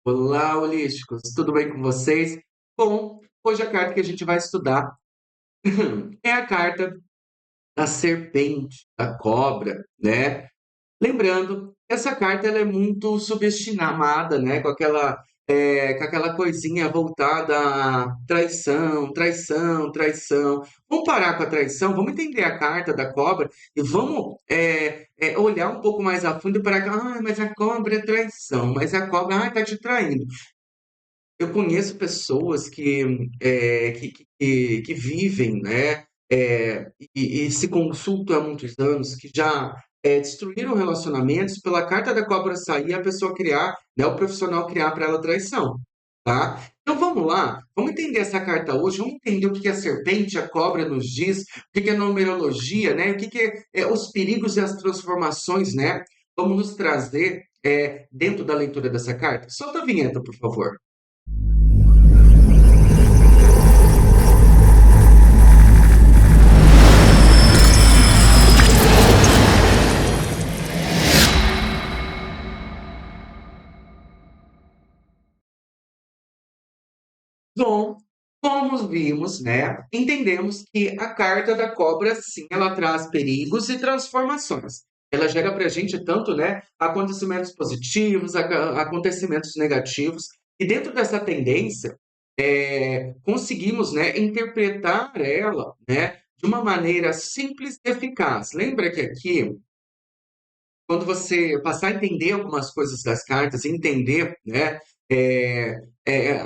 Olá, holísticos, tudo bem com vocês? Bom, hoje a carta que a gente vai estudar é a carta da serpente, da cobra, né? Lembrando, essa carta ela é muito subestimada, né? Com aquela coisinha voltada à traição, traição, traição. Vamos parar com a traição, vamos entender a carta da cobra e vamos olhar um pouco mais a fundo para cá. Mas a cobra é traição, mas a cobra, tá te traindo. Eu conheço pessoas que vivem, né, e se consultam há muitos anos, que já destruíram relacionamentos pela carta da cobra sair e a pessoa criar, né, o profissional criar para ela traição, tá? Então vamos lá, vamos entender essa carta hoje, vamos entender o que que a serpente, a cobra nos diz, o que que é numerologia, né, o que que é os perigos e as transformações, né? Vamos nos trazer dentro da leitura dessa carta. Solta a vinheta, por favor. Bom, como vimos, né, entendemos que a carta da cobra, sim, ela traz perigos e transformações. Ela gera para a gente tanto, né, acontecimentos positivos, acontecimentos negativos, e dentro dessa tendência, conseguimos, né, interpretar ela, né, de uma maneira simples e eficaz. Lembra que aqui quando você passar a entender algumas coisas das cartas, entender, né,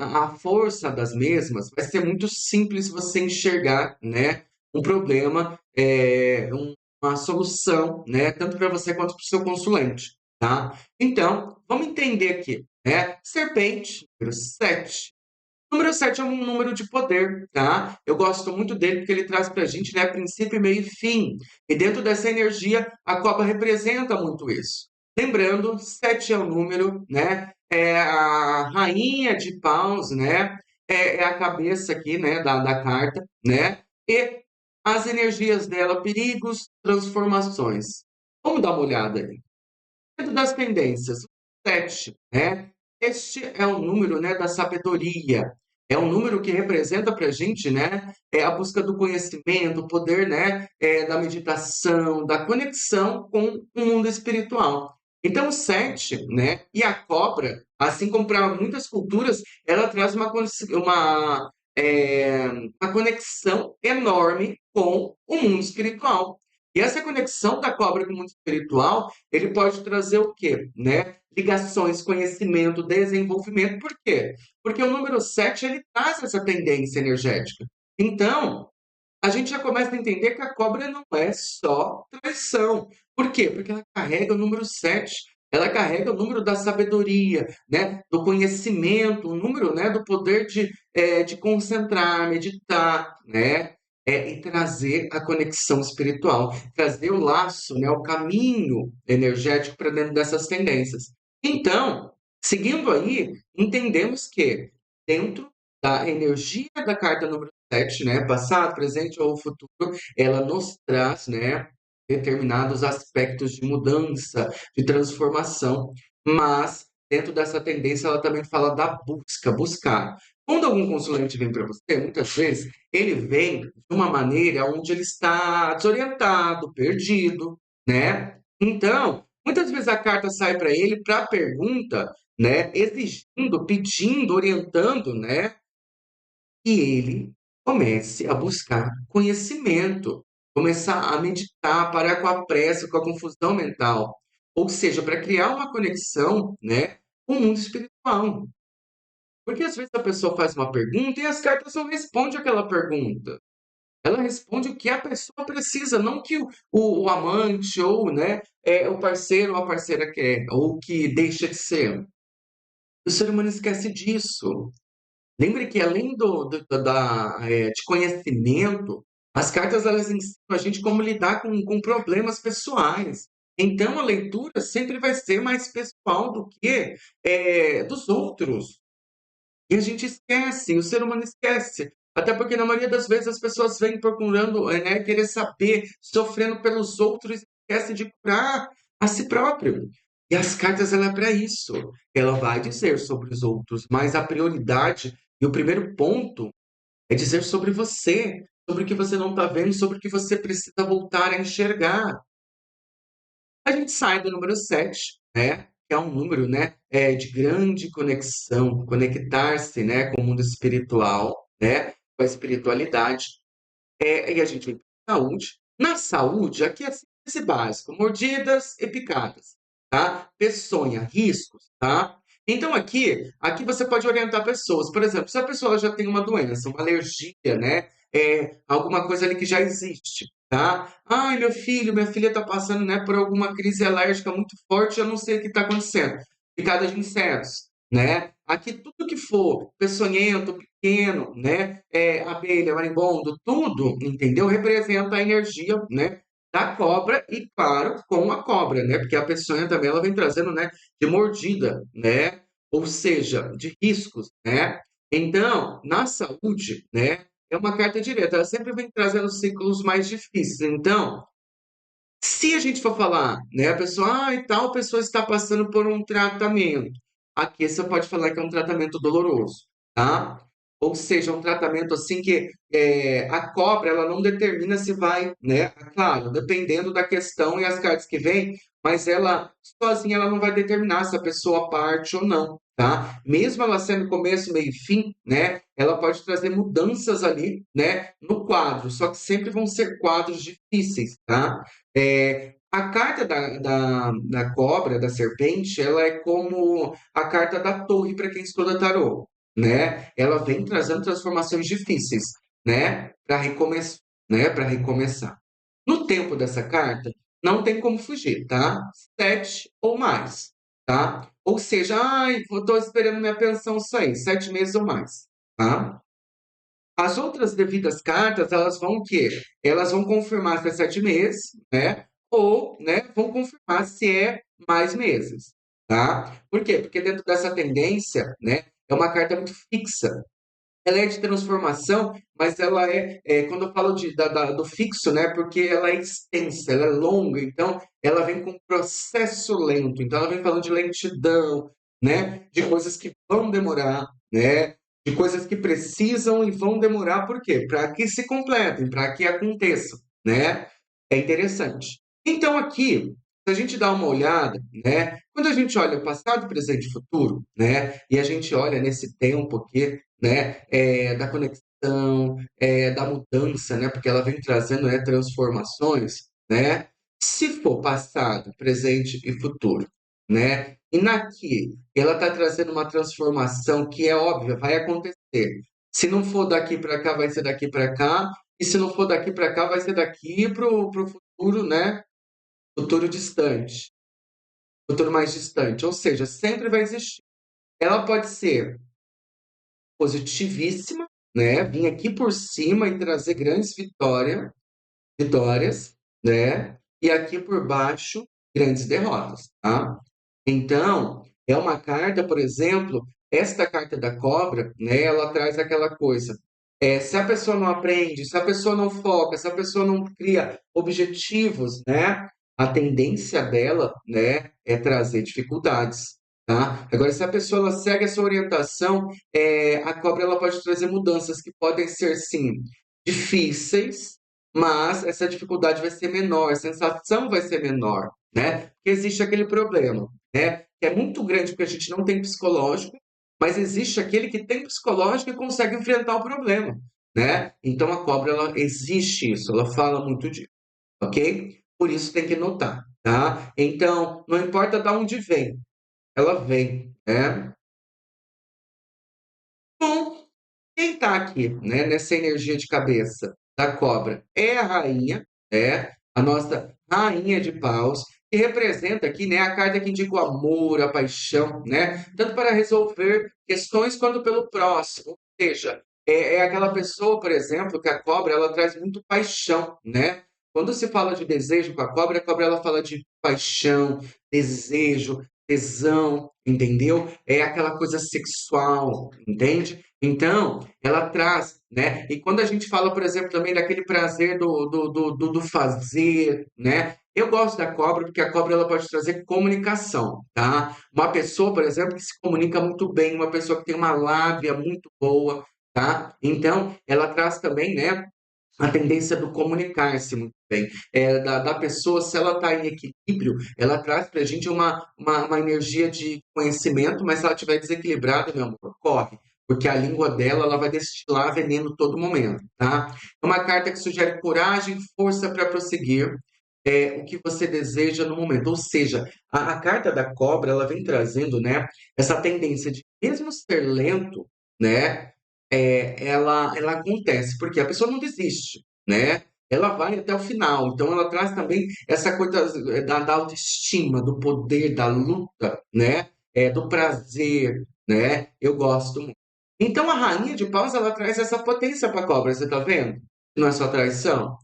a força das mesmas, vai ser muito simples você enxergar, né, um problema, uma solução, né, tanto para você quanto para o seu consulente, tá? Então, vamos entender aqui, né? Serpente, número 7. Número 7 é um número de poder, tá? Eu gosto muito dele porque ele traz pra gente, né, princípio, meio e fim. E dentro dessa energia, a Copa representa muito isso. Lembrando, 7 é o número, né? É a rainha de paus, né? É a cabeça aqui, né, da carta, né? E as energias dela, perigos, transformações. Vamos dar uma olhada aí. Dentro das tendências, 7, né? Este é o número, né, da sabedoria. É um número que representa para a gente, né, a busca do conhecimento, o poder, né, da meditação, da conexão com o mundo espiritual. Então, o 7, né, e a cobra, assim como para muitas culturas, ela traz uma conexão enorme com o mundo espiritual. E essa conexão da cobra com o mundo espiritual ele pode trazer o quê? Né? Ligações, conhecimento, desenvolvimento. Por quê? Porque o número 7 ele traz essa tendência energética. Então, a gente já começa a entender que a cobra não é só traição. Por quê? Porque ela carrega o número 7. Ela carrega o número da sabedoria, né? Do conhecimento, o número, né? Do poder de concentrar, meditar, né? E trazer a conexão espiritual, trazer o laço, né? O caminho energético para dentro dessas tendências. Então, seguindo aí, entendemos que dentro da energia da carta número 7, né, passado, presente ou futuro, ela nos traz, né, determinados aspectos de mudança, de transformação, mas dentro dessa tendência ela também fala da busca, buscar. Quando algum consulente vem para você, muitas vezes ele vem de uma maneira onde ele está desorientado, perdido, né? Então, muitas vezes a carta sai para ele para pergunta, né, exigindo, pedindo, orientando, né, que ele comece a buscar conhecimento, começar a meditar, parar com a pressa, com a confusão mental. Ou seja, para criar uma conexão, né, com o mundo espiritual. Porque às vezes a pessoa faz uma pergunta e as cartas não respondem aquela pergunta. Ela responde o que a pessoa precisa, não o que o amante ou, né, o parceiro ou a parceira quer, ou o que deixa de ser. O ser humano esquece disso. Lembre que além de conhecimento, as cartas elas ensinam a gente como lidar com problemas pessoais. Então a leitura sempre vai ser mais pessoal do que dos outros. E a gente esquece, o ser humano esquece. Até porque na maioria das vezes as pessoas vêm procurando, né, querer saber, sofrendo pelos outros e esquece de curar a si próprio. E as cartas, ela é para isso. Ela vai dizer sobre os outros, mas a prioridade e o primeiro ponto é dizer sobre você, sobre o que você não está vendo, sobre o que você precisa voltar a enxergar. A gente sai do número 7, né? Que é um número, né? De grande conexão, conectar-se, né? Com o mundo espiritual, né? Com a espiritualidade. E a gente vem para saúde. Na saúde, aqui é simples e básico: mordidas e picadas, tá? Peçonha, riscos, tá? Então aqui você pode orientar pessoas. Por exemplo, se a pessoa já tem uma doença, uma alergia, né? Alguma coisa ali que já existe, tá? Ai, meu filho, minha filha está passando, né, por alguma crise alérgica muito forte, eu não sei o que está acontecendo. Picada de insetos, né? Aqui tudo que for peçonhento, pequeno, né? Abelha, marimbondo, tudo, entendeu? Representa a energia, né? Da cobra e, claro, com a cobra, né? Porque a peçonha também ela vem trazendo, né? De mordida, né? Ou seja, de riscos, né? Então, na saúde, né? É uma carta direta, ela sempre vem trazendo ciclos mais difíceis. Então, se a gente for falar, né, a pessoa, e tal pessoa está passando por um tratamento. Aqui você pode falar que é um tratamento doloroso, tá? Ou seja, um tratamento assim que a cobra ela não determina se vai, né? Claro, dependendo da questão e as cartas que vêm, mas ela sozinha ela não vai determinar se a pessoa parte ou não, tá? Mesmo ela sendo começo, meio e fim, né? Ela pode trazer mudanças ali, né? No quadro, só que sempre vão ser quadros difíceis, tá? A carta da cobra, da serpente, ela é como a carta da torre para quem estuda tarô, né? Ela vem trazendo transformações difíceis, né? Para recomeçar, né? Para recomeçar. No tempo dessa carta, não tem como fugir, tá? 7 ou mais, tá? Ou seja, ai, eu tô esperando minha pensão sair, 7 meses ou mais, tá? As outras devidas cartas, elas vão o quê? Elas vão confirmar se é 7 meses, né? Ou, né, vão confirmar se é mais meses, tá? Por quê? Porque dentro dessa tendência, né, é uma carta muito fixa. Ela é de transformação, mas ela quando eu falo do fixo, né, porque ela é extensa, ela é longa, então ela vem com um processo lento. Então ela vem falando de lentidão, né, de coisas que vão demorar, né, de coisas que precisam e vão demorar, por quê? Para que se completem, para que aconteçam, né? É interessante. Então aqui, se a gente dá uma olhada, né, quando a gente olha o passado, presente e futuro, né, e a gente olha nesse tempo aqui, né, da conexão, da mudança, né, porque ela vem trazendo, né, transformações, né? Se for passado, presente e futuro, né? E naqui, ela está trazendo uma transformação que é óbvia, vai acontecer. Se não for daqui para cá, vai ser daqui para cá, e se não for daqui para cá, vai ser daqui para o futuro, né? Futuro distante, futuro mais distante. Ou seja, sempre vai existir. Ela pode ser positivíssima, né? Vir aqui por cima e trazer grandes vitórias, né? E aqui por baixo, grandes derrotas, tá? Então, é uma carta, por exemplo, esta carta da cobra, né? Ela traz aquela coisa. Se a pessoa não aprende, se a pessoa não foca, se a pessoa não cria objetivos, né? A tendência dela, né, é trazer dificuldades, tá? Agora, se a pessoa ela segue essa orientação, a cobra ela pode trazer mudanças que podem ser, sim, difíceis, mas essa dificuldade vai ser menor, a sensação vai ser menor, né? Porque existe aquele problema, né? Que é muito grande porque a gente não tem psicológico, mas existe aquele que tem psicológico e consegue enfrentar o problema, né? Então a cobra ela existe isso, ela fala muito disso, ok? Por isso tem que notar, tá? Então não importa de onde vem, ela vem, né? Bom, quem está aqui, né, nessa energia de cabeça da cobra é a rainha, né? A nossa rainha de paus, que representa aqui, né, a carta que indica o amor, a paixão, né? Tanto para resolver questões quanto pelo próximo. Ou seja, é aquela pessoa, por exemplo, que a cobra ela traz muito paixão, né? Quando se fala de desejo com a cobra ela fala de paixão, desejo, tesão, entendeu? É aquela coisa sexual, entende? Então, ela traz, né? E quando a gente fala, por exemplo, também daquele prazer do fazer, né? Eu gosto da cobra porque a cobra ela pode trazer comunicação, tá? Uma pessoa, por exemplo, que se comunica muito bem, uma pessoa que tem uma lábia muito boa, tá? Então, ela traz também, né? A tendência do comunicar-se muito bem. Da pessoa, se ela está em equilíbrio, ela traz para a gente uma energia de conhecimento, mas se ela estiver desequilibrada, meu amor, corre. Porque a língua dela, ela vai destilar veneno todo momento, tá? É uma carta que sugere coragem e força para prosseguir o que você deseja no momento. Ou seja, a carta da cobra, ela vem trazendo, né, essa tendência de, mesmo ser lento, né, ela acontece, porque a pessoa não desiste, né? Ela vai até o final. Então, ela traz também essa coisa da autoestima, do poder, da luta, né? Do prazer, né? Eu gosto muito. Então, a rainha de paus, ela traz essa potência para a cobra, você tá vendo? Não é só traição?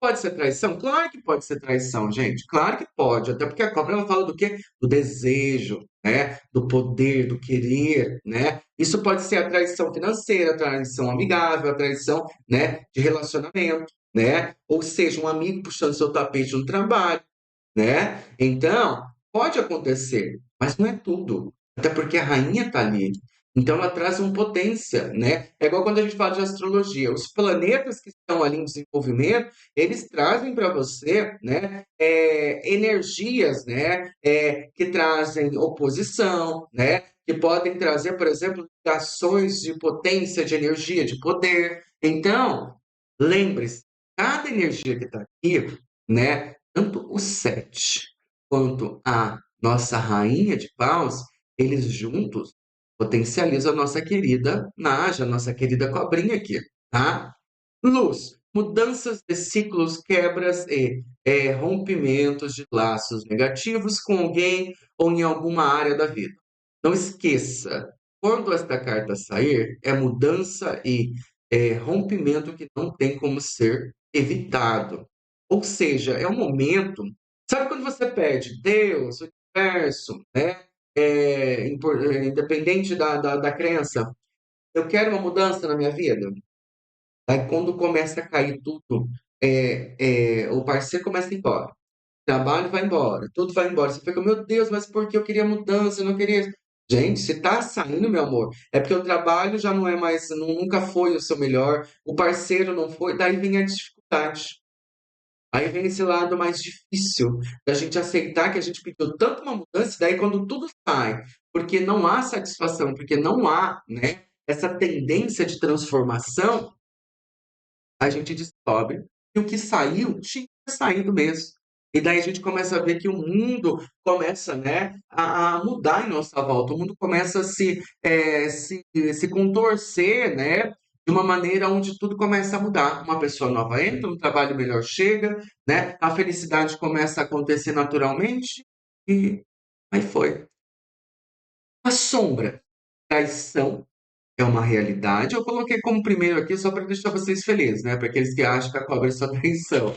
Pode ser traição? Claro que pode ser traição, gente. Claro que pode. Até porque a cobra ela fala do quê? Do desejo, né? Do poder, do querer, né? Isso pode ser a traição financeira, a traição amigável, a traição, né, de relacionamento, né? Ou seja, um amigo puxando seu tapete no trabalho, né? Então, pode acontecer, mas não é tudo. Até porque a rainha está ali. Então, ela traz uma potência, né? É igual quando a gente fala de astrologia. Os planetas que estão ali em desenvolvimento, eles trazem para você, né, energias, né, que trazem oposição, né? Que podem trazer, por exemplo, ações de potência, de energia, de poder. Então, lembre-se, cada energia que está aqui, né? Tanto o sete quanto a nossa rainha de paus, eles juntos potencializam a nossa querida Naja, a nossa querida cobrinha aqui, tá? Luz, mudanças de ciclos, quebras e rompimentos de laços negativos com alguém ou em alguma área da vida. Não esqueça, quando esta carta sair, é mudança e rompimento que não tem como ser evitado. Ou seja, é um momento. Sabe quando você pede Deus, o universo, né? Independente da crença, eu quero uma mudança na minha vida. Aí quando começa a cair tudo, o parceiro começa a ir embora. O trabalho vai embora, tudo vai embora. Você fica, meu Deus, mas por que eu queria mudança, eu não queria. Gente, se tá saindo, meu amor, é porque o trabalho já não é mais, nunca foi o seu melhor, o parceiro não foi, daí vem a dificuldade. Aí vem esse lado mais difícil da gente aceitar que a gente pediu tanto uma mudança, daí quando tudo sai, porque não há satisfação, porque não há, né, essa tendência de transformação, a gente descobre que o que saiu tinha saído mesmo. E daí a gente começa a ver que o mundo começa, né, a mudar em nossa volta. O mundo começa a se contorcer, né, de uma maneira onde tudo começa a mudar. Uma pessoa nova entra, um trabalho melhor chega, né, a felicidade começa a acontecer naturalmente e aí foi. A sombra, traição, é uma realidade. Eu coloquei como primeiro aqui só para deixar vocês felizes, né? Para aqueles que acham que a cobra é só traição.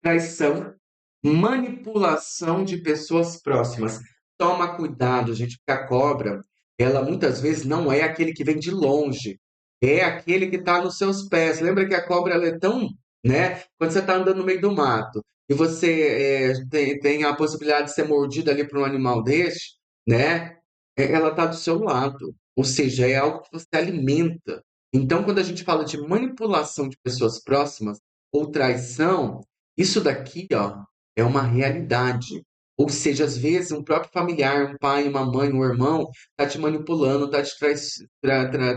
Traição, manipulação de pessoas próximas. Toma cuidado, gente, porque a cobra, ela muitas vezes não é aquele que vem de longe, é aquele que está nos seus pés. Lembra que a cobra ela é tão, né? Quando você está andando no meio do mato e você tem a possibilidade de ser mordida ali por um animal deste, né? Ela está do seu lado, ou seja, é algo que você alimenta. Então, quando a gente fala de manipulação de pessoas próximas ou traição, isso daqui, ó, é uma realidade. Ou seja, às vezes um próprio familiar, um pai, uma mãe, um irmão, tá te manipulando, tá te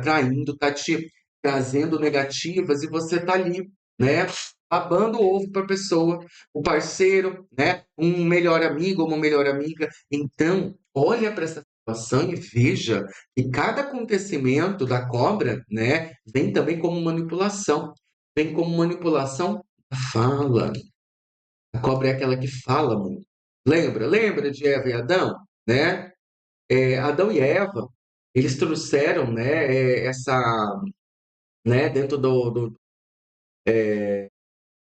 traindo, tá te trazendo negativas e você tá ali, né? Babando o ovo para a pessoa, o parceiro, né? Um melhor amigo, uma melhor amiga. Então, olha para essa situação e veja que cada acontecimento da cobra, né, vem também como manipulação. Vem como manipulação da fala. A cobra é aquela que fala muito. Lembra de Eva e Adão, né? Adão e Eva, eles trouxeram, né, né, dentro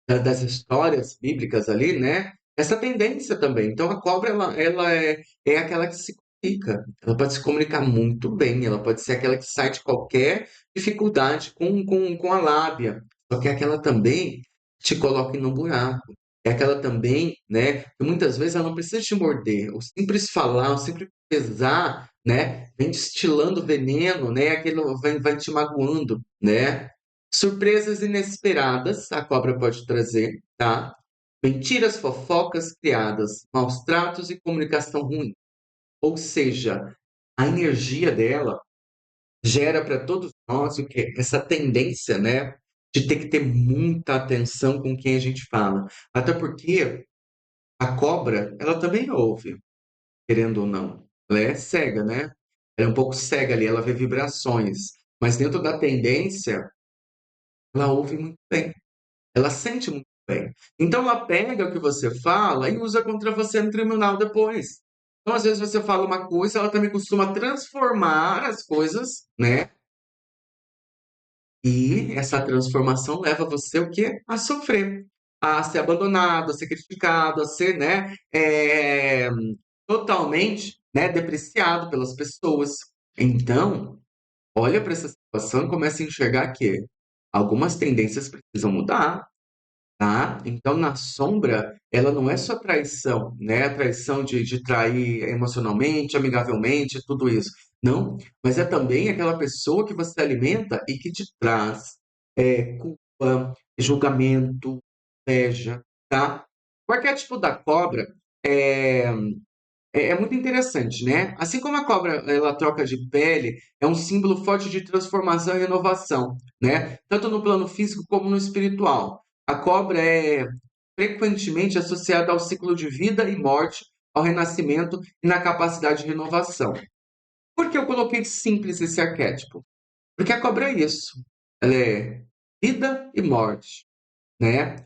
das histórias bíblicas ali, né? essa tendência também. Então a cobra ela é aquela que se comunica, ela pode se comunicar muito bem, ela pode ser aquela que sai de qualquer dificuldade com a lábia, só que é aquela também te coloca no buraco. É aquela também, né, que muitas vezes ela não precisa te morder, o simples falar, o simples pesar, né, vem destilando veneno, né, aquilo vai te magoando, né. Surpresas inesperadas a cobra pode trazer, tá? Mentiras, fofocas criadas, maus tratos e comunicação ruim. Ou seja, a energia dela gera para todos nós o quê? Essa tendência, né, de ter que ter muita atenção com quem a gente fala. Até porque a cobra, ela também ouve, querendo ou não. Ela é cega, né? Ela é um pouco cega ali, ela vê vibrações. Mas dentro da tendência, ela ouve muito bem. Ela sente muito bem. Então ela pega o que você fala e usa contra você no tribunal depois. Então, às vezes, você fala uma coisa, ela também costuma transformar as coisas, né? E essa transformação leva você o quê? A sofrer, a ser abandonado, a ser criticado, a ser, né, totalmente, né, depreciado pelas pessoas. Então, olha para essa situação e começa a enxergar que algumas tendências precisam mudar. Tá? Então, na sombra, ela não é só traição, né? A traição de trair emocionalmente, amigavelmente, tudo isso. Não, mas é também aquela pessoa que você alimenta e que te traz culpa, julgamento, inveja, tá? O arquétipo da cobra é, é muito interessante, né? Assim como a cobra ela troca de pele, é um símbolo forte de transformação e renovação, né? Tanto no plano físico como no espiritual. A cobra é frequentemente associada ao ciclo de vida e morte, ao renascimento e na capacidade de renovação. Por que eu coloquei simples esse arquétipo? Porque a cobra é isso. Ela é vida e morte, né?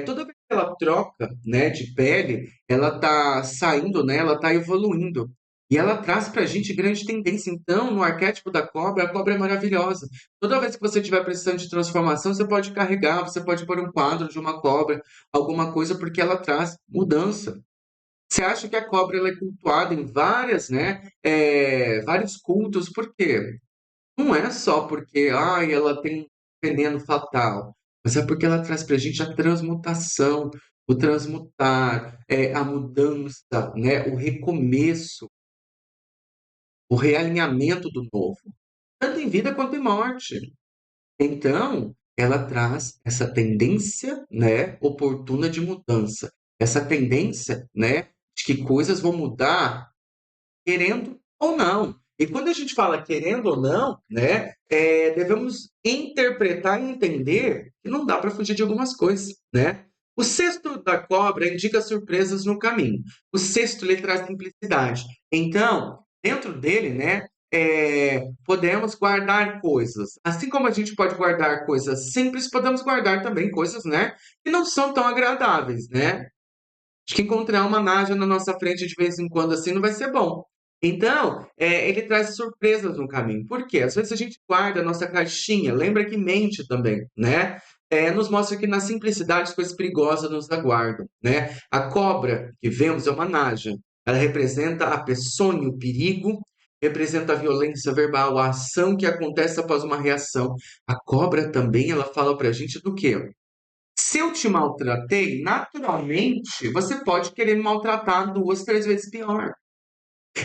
Toda vez que ela troca, né, de pele, ela tá saindo, né, ela tá evoluindo. E ela traz pra gente grande tendência. Então, no arquétipo da cobra, a cobra é maravilhosa. Toda vez que você estiver precisando de transformação, você pode carregar, você pode pôr um quadro de uma cobra, alguma coisa, porque ela traz mudança. Você acha que a cobra ela é cultuada em várias, né, vários cultos, por quê? Não é só porque, ai, ela tem um veneno fatal, mas é porque ela traz para a gente a transmutação, o transmutar, a mudança, né, o recomeço, o realinhamento do novo, tanto em vida quanto em morte. Então, ela traz essa tendência, né, oportuna de mudança, essa tendência, né, de que coisas vão mudar querendo ou não. E quando a gente fala querendo ou não, né, devemos interpretar e entender que não dá para fugir de algumas coisas, né? O cesto da cobra indica surpresas no caminho. O cesto ele traz simplicidade. Então, dentro dele, né, podemos guardar coisas. Assim como a gente pode guardar coisas simples, podemos guardar também coisas, né, que não são tão agradáveis, né? Acho que encontrar uma naja na nossa frente de vez em quando assim não vai ser bom. Então, ele traz surpresas no caminho. Por quê? Às vezes a gente guarda a nossa caixinha, lembra que mente também, né? Nos mostra que na simplicidade as coisas perigosas nos aguardam, né? A cobra que vemos é uma naja. Ela representa a peçonha, o perigo, representa a violência verbal, a ação que acontece após uma reação. A cobra também, ela fala pra gente do quê? Se eu te maltratei, naturalmente você pode querer me maltratar 2, 3 vezes pior.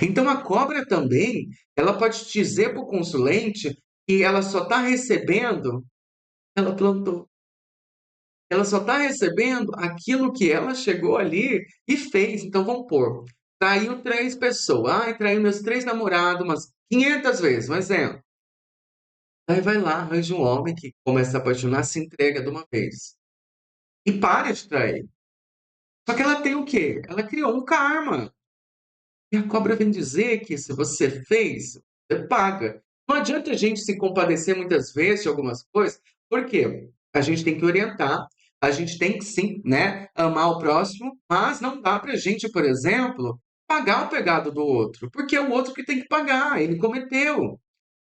Então a cobra também, ela pode dizer para o consulente que ela só está recebendo, ela plantou. Ela só está recebendo aquilo que ela chegou ali e fez. Então vamos pôr, traiu 3 pessoas. Ai, traiu meus 3 namorados umas 500 vezes, um exemplo. Aí vai lá, arranja um homem que começa a apaixonar, se entrega de uma vez. E para de trair. Só que ela tem o quê? Ela criou um karma. E a cobra vem dizer que se você fez, você paga. Não adianta a gente se compadecer muitas vezes de algumas coisas, por quê? A gente tem que orientar, a gente tem que sim, né, amar o próximo, mas não dá pra gente, por exemplo, pagar o pecado do outro, porque é o outro que tem que pagar, ele cometeu.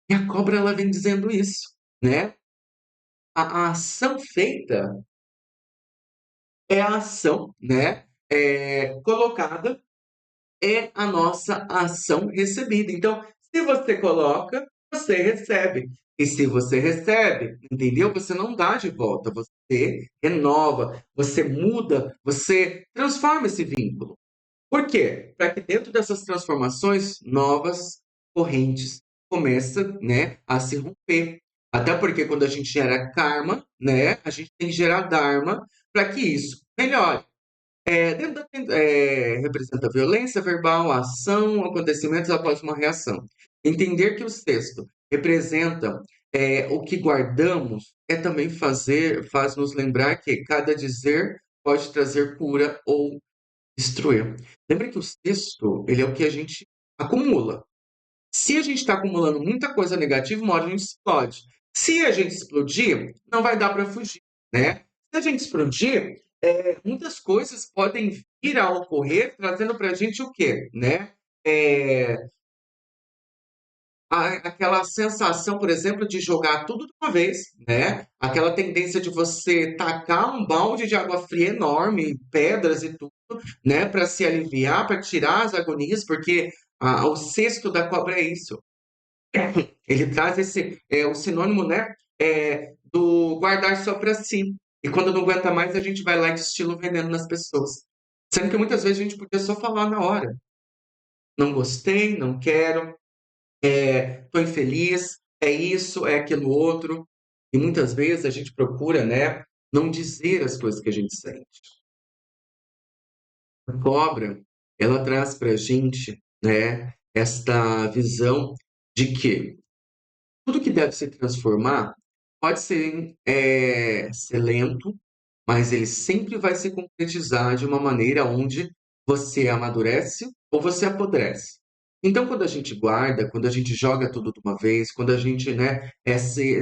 E a cobra ela vem dizendo isso, né? A ação feita é a ação, né? colocada é a nossa ação recebida. Então, se você coloca, você recebe. E se você recebe, entendeu? Você não dá de volta, você renova, você muda, você transforma esse vínculo. Por quê? Para que dentro dessas transformações, novas correntes começam, né, a se romper. Até porque quando a gente gera karma, né, a gente tem que gerar dharma para que isso melhore. Representa violência verbal, ação, acontecimentos após uma reação. Entender que o sexto representa o que guardamos é também faz nos lembrar que cada dizer pode trazer cura ou destruir. Lembra que o sexto, ele é o que a gente acumula. Se a gente está acumulando muita coisa negativa, uma hora a gente explode. Se a gente explodir, não vai dar para fugir, né? Se a gente explodir, muitas coisas podem vir a ocorrer, trazendo para a gente o quê, né? É, aquela sensação, por exemplo, de jogar tudo de uma vez, né? Aquela tendência de você tacar um balde de água fria enorme, pedras e tudo, né? Para se aliviar, para tirar as agonias, porque o cesto da cobra é isso. Ele traz o sinônimo, né, do guardar só para si. E quando não aguenta mais, a gente vai lá e destila o veneno nas pessoas. Sendo que muitas vezes a gente podia só falar na hora. Não gostei, não quero, estou infeliz, é isso, é aquilo outro. E muitas vezes a gente procura, né, não dizer as coisas que a gente sente. A cobra, ela traz para a gente, né, esta visão de que tudo que deve se transformar pode ser lento, mas ele sempre vai se concretizar de uma maneira onde você amadurece ou você apodrece. Então, quando a gente guarda, quando a gente joga tudo de uma vez, quando a gente, né,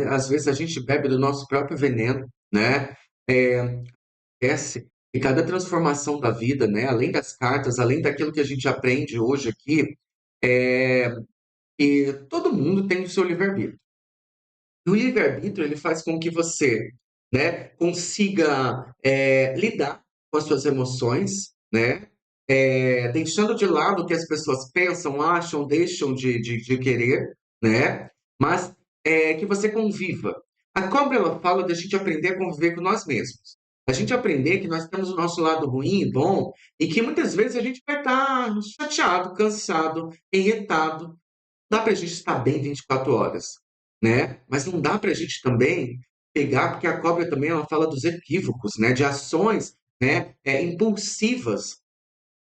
às vezes a gente bebe do nosso próprio veneno, né, esquece que cada transformação da vida, né, além das cartas, além daquilo que a gente aprende hoje aqui, é, e todo mundo tem o seu livre-arbítrio. E o livre-arbítrio, ele faz com que você, né, consiga lidar com as suas emoções, né, deixando de lado o que as pessoas pensam, acham, deixam de querer, né, mas que você conviva. A cobra, ela fala da gente aprender a conviver com nós mesmos. A gente aprender que nós temos o nosso lado ruim e bom, e que muitas vezes a gente vai estar chateado, cansado, irritado, dá para a gente estar bem 24 horas, né? Mas não dá para a gente também pegar, porque a cobra também ela fala dos equívocos, né? De ações, né? Impulsivas,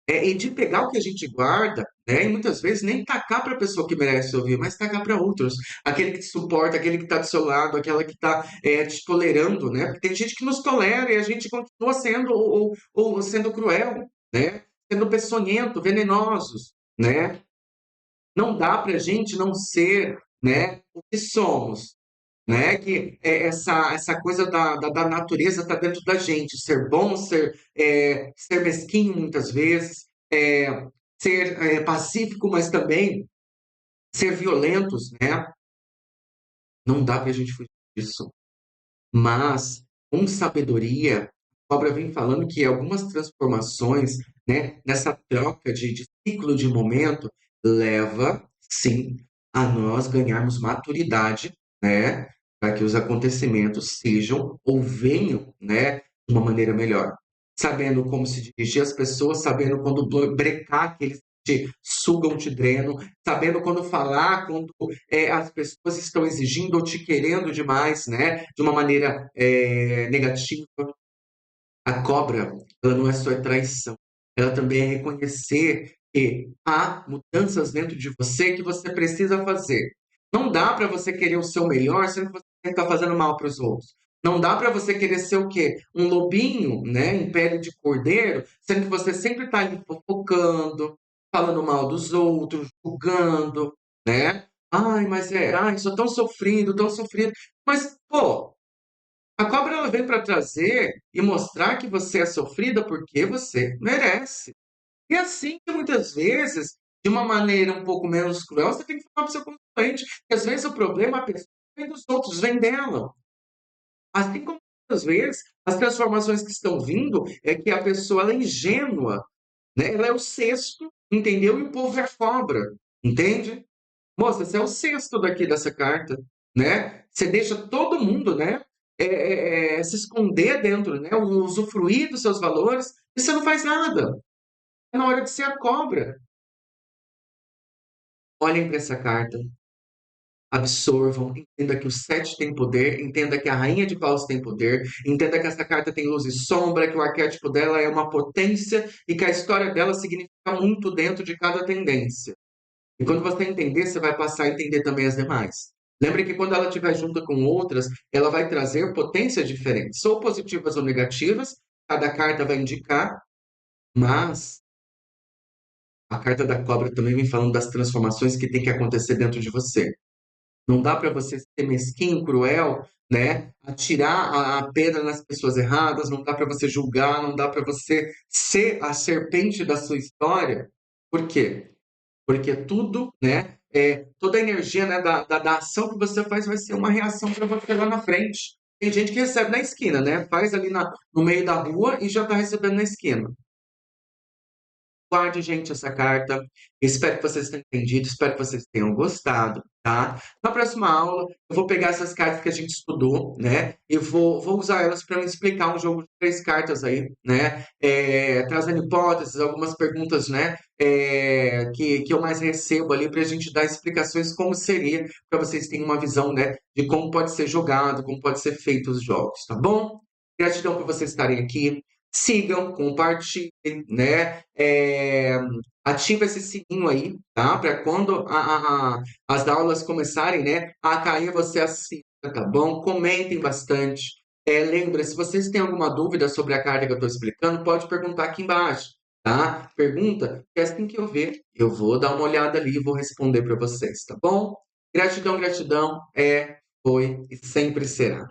e de pegar o que a gente guarda, né? E muitas vezes nem tacar para a pessoa que merece ouvir, mas tacar para outros, aquele que te suporta, aquele que está do seu lado, aquela que está te tolerando, né? Porque tem gente que nos tolera e a gente continua sendo ou sendo cruel, né? Sendo peçonhento, venenosos, né? Não dá para a gente não ser, né, o que somos, né? Que essa coisa da natureza está dentro da gente, ser bom, ser mesquinho muitas vezes, ser pacífico, mas também ser violentos, né? Não dá para a gente fugir disso. Mas, com sabedoria, a obra vem falando que algumas transformações, né, nessa troca de ciclo de momento, leva, sim, a nós ganharmos maturidade, né, para que os acontecimentos sejam ou venham, né, de uma maneira melhor. Sabendo como se dirigir às pessoas, sabendo quando brecar aqueles que te sugam, te drenam, sabendo quando falar, quando as pessoas estão exigindo ou te querendo demais, né? De uma maneira negativa. A cobra, ela não é só traição, ela também é reconhecer que há mudanças dentro de você que você precisa fazer. Não dá para você querer o seu melhor sendo que você está fazendo mal para os outros. Não dá para você querer ser o quê? Um lobinho, né, em pele de cordeiro, sendo que você sempre está ali fofocando, falando mal dos outros, julgando, né? Ai, mas ai, sou tão sofrido, tão sofrido. Mas, pô, a cobra ela vem para trazer e mostrar que você é sofrida porque você merece. E assim que muitas vezes, de uma maneira um pouco menos cruel, você tem que falar para o seu consulente que às vezes o problema a pessoa vem dos outros, vem dela. Assim como Às vezes, as transformações que estão vindo é que a pessoa ela é ingênua, né? Ela é o cesto, entendeu? E o povo é a cobra, entende? Moça, você é o cesto daqui dessa carta, né? Você deixa todo mundo, né? Se esconder dentro, né? Usufruir dos seus valores e você não faz nada. É na hora de ser a cobra. Olhem para essa carta, absorvam, entenda que o sete tem poder, entenda que a rainha de paus tem poder, entenda que essa carta tem luz e sombra, que o arquétipo dela é uma potência e que a história dela significa muito dentro de cada tendência. E quando você entender, você vai passar a entender também as demais. Lembre que quando ela estiver junto com outras, ela vai trazer potências diferentes, ou positivas ou negativas, cada carta vai indicar, mas a carta da cobra também vem falando das transformações que tem que acontecer dentro de você. Não dá para você ser mesquinho, cruel, né? Atirar a pedra nas pessoas erradas, não dá para você julgar, não dá para você ser a serpente da sua história. Por quê? Porque tudo, né? Toda a energia, né, da ação que você faz vai ser uma reação para você lá na frente. Tem gente que recebe na esquina, né? Faz ali no meio da rua e já está recebendo na esquina. Guarde, gente, essa carta. Espero que vocês tenham entendido, espero que vocês tenham gostado, tá? Na próxima aula, eu vou pegar essas cartas que a gente estudou, né? E vou usar elas para me explicar um jogo de três cartas aí, né? Trazendo hipóteses, algumas perguntas, né? Que eu mais recebo ali para a gente dar explicações como seria, para vocês terem uma visão, né? De como pode ser jogado, como pode ser feito os jogos, tá bom? Gratidão por vocês estarem aqui. Sigam, compartilhem, né? Ativa esse sininho aí, tá? Para quando as aulas começarem, né, a cair, você assista, tá bom? Comentem bastante. Lembra, se vocês têm alguma dúvida sobre a carta que eu estou explicando, pode perguntar aqui embaixo, tá? Pergunta, que assim que eu ver, eu vou dar uma olhada ali e vou responder para vocês, tá bom? Gratidão, gratidão, foi e sempre será.